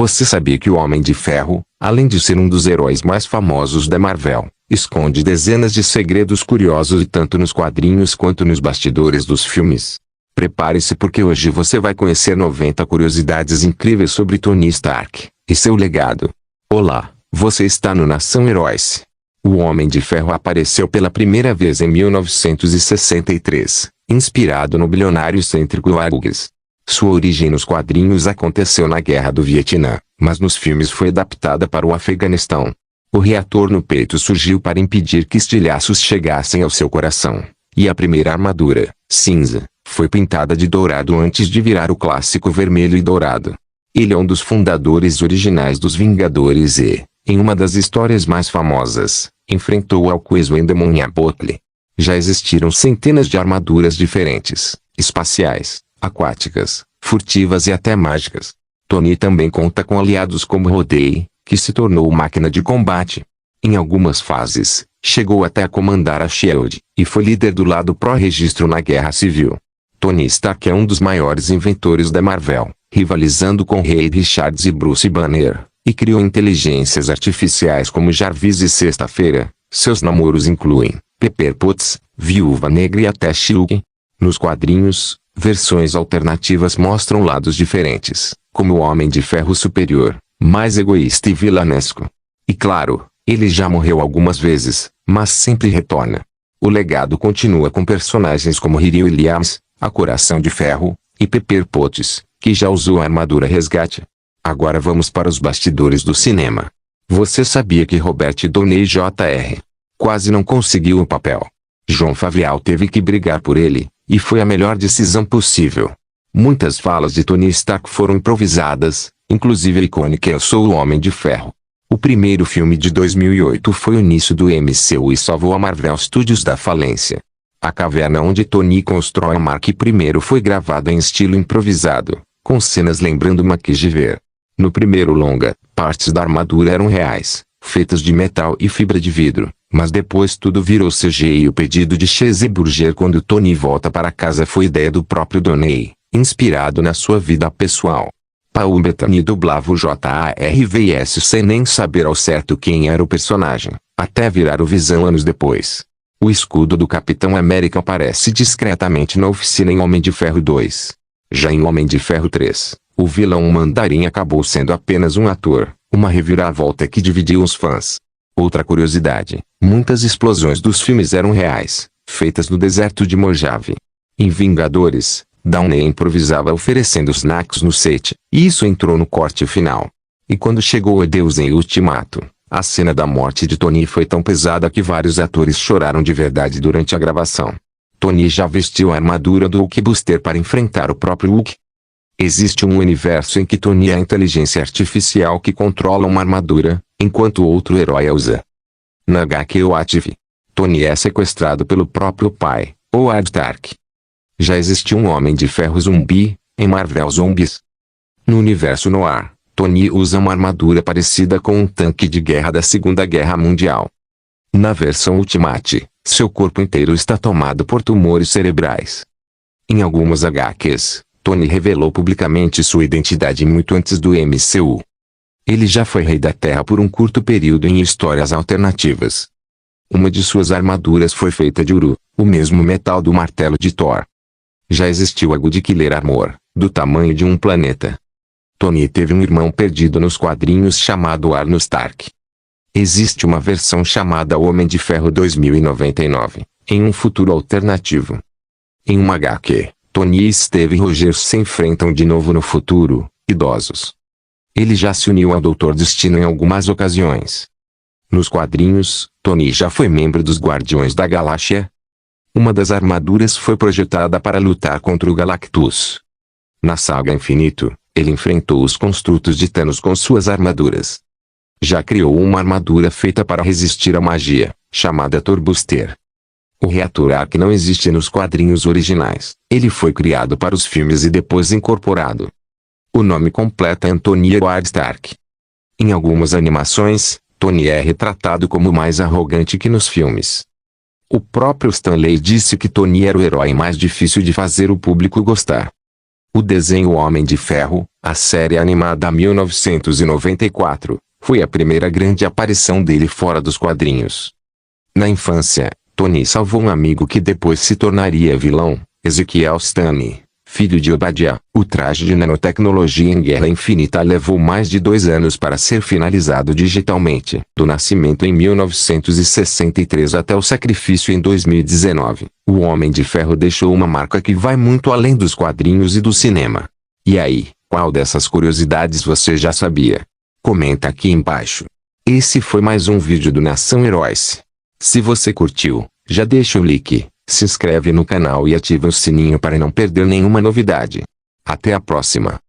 Você sabia que o Homem de Ferro, além de ser um dos heróis mais famosos da Marvel, esconde dezenas de segredos curiosos tanto nos quadrinhos quanto nos bastidores dos filmes? Prepare-se porque hoje você vai conhecer 90 curiosidades incríveis sobre Tony Stark e seu legado. Olá, você está no Nação Heróis. O Homem de Ferro apareceu pela primeira vez em 1963, inspirado no bilionário excêntrico Hughes. Sua origem nos quadrinhos aconteceu na Guerra do Vietnã, mas nos filmes foi adaptada para o Afeganistão. O reator no peito surgiu para impedir que estilhaços chegassem ao seu coração, e a primeira armadura, cinza, foi pintada de dourado antes de virar o clássico vermelho e dourado. Ele é um dos fundadores originais dos Vingadores e, em uma das histórias mais famosas, enfrentou o Alquizzo Endemonhabotle. Já existiram centenas de armaduras diferentes, espaciais, aquáticas, furtivas e até mágicas. Tony também conta com aliados como Rhodey, que se tornou máquina de combate. Em algumas fases, chegou até a comandar a SHIELD, e foi líder do lado pró-registro na Guerra Civil. Tony Stark é um dos maiores inventores da Marvel, rivalizando com Reed Richards e Bruce Banner, e criou inteligências artificiais como Jarvis e Sexta-feira. Seus namoros incluem Pepper Potts, Viúva Negra e até She-Hulk. Nos quadrinhos, versões alternativas mostram lados diferentes, como o Homem de Ferro superior, mais egoísta e vilanesco. E claro, ele já morreu algumas vezes, mas sempre retorna. O legado continua com personagens como Riri Williams, a Coração de Ferro, e Pepper Potts, que já usou a armadura resgate. Agora vamos para os bastidores do cinema. Você sabia que Robert Downey Jr. quase não conseguiu o papel? Jon Favreau teve que brigar por ele, e foi a melhor decisão possível. Muitas falas de Tony Stark foram improvisadas, inclusive a icônica "Eu sou o Homem de Ferro". O primeiro filme de 2008 foi o início do MCU e salvou a Marvel Studios da falência. A caverna onde Tony constrói a Mark I foi gravada em estilo improvisado, com cenas lembrando MacGyver. No primeiro longa, partes da armadura eram reais, feitas de metal e fibra de vidro, mas depois tudo virou CGI e o pedido de Chase Burger quando Tony volta para casa foi ideia do próprio Downey, inspirado na sua vida pessoal. Paul Bettany dublava o Jarvis sem nem saber ao certo quem era o personagem, até virar o Visão anos depois. O escudo do Capitão América aparece discretamente na oficina em Homem de Ferro 2. Já em Homem de Ferro 3, o vilão Mandarim acabou sendo apenas um ator, uma reviravolta que dividiu os fãs. Outra curiosidade, muitas explosões dos filmes eram reais, feitas no deserto de Mojave. Em Vingadores, Downey improvisava oferecendo snacks no set, e isso entrou no corte final. E quando chegou a Deus em Ultimato, a cena da morte de Tony foi tão pesada que vários atores choraram de verdade durante a gravação. Tony já vestiu a armadura do Hulkbuster para enfrentar o próprio Hulk. Existe um universo em que Tony é a inteligência artificial que controla uma armadura, enquanto outro herói a usa. Na HQ What If, Tony é sequestrado pelo próprio pai, Howard Stark. Já existiu um Homem de Ferro zumbi, em Marvel Zombies. No universo noir, Tony usa uma armadura parecida com um tanque de guerra da Segunda Guerra Mundial. Na versão Ultimate, seu corpo inteiro está tomado por tumores cerebrais. Em algumas HQs, Tony revelou publicamente sua identidade muito antes do MCU. Ele já foi rei da Terra por um curto período em histórias alternativas. Uma de suas armaduras foi feita de Uru, o mesmo metal do martelo de Thor. Já existiu a Good Killer Armor, do tamanho de um planeta. Tony teve um irmão perdido nos quadrinhos chamado Arno Stark. Existe uma versão chamada Homem de Ferro 2099, em um futuro alternativo. Em uma HQ, Tony e Steve Rogers se enfrentam de novo no futuro, idosos. Ele já se uniu ao Doutor Destino em algumas ocasiões. Nos quadrinhos, Tony já foi membro dos Guardiões da Galáxia. Uma das armaduras foi projetada para lutar contra o Galactus. Na saga Infinito, ele enfrentou os construtos de Thanos com suas armaduras. Já criou uma armadura feita para resistir à magia, chamada Thorbuster. O reator Ark não existe nos quadrinhos originais. Ele foi criado para os filmes e depois incorporado. O nome completo é Anthony Howard Stark. Em algumas animações, Tony é retratado como mais arrogante que nos filmes. O próprio Stan Lee disse que Tony era o herói mais difícil de fazer o público gostar. O desenho Homem de Ferro, A série animada 1994 foi a primeira grande aparição dele fora dos quadrinhos. Na infância, Tony salvou um amigo que depois se tornaria vilão, Ezekiel Stane, filho de Obadiah. O traje de nanotecnologia em Guerra Infinita levou mais de 2 anos para ser finalizado digitalmente. Do nascimento em 1963 até o sacrifício em 2019, o Homem de Ferro deixou uma marca que vai muito além dos quadrinhos e do cinema. E aí, qual dessas curiosidades você já sabia? Comenta aqui embaixo. Esse foi mais um vídeo do Nação Heróis. Se você curtiu, já deixa o like, se inscreve no canal e ativa o sininho para não perder nenhuma novidade. Até a próxima.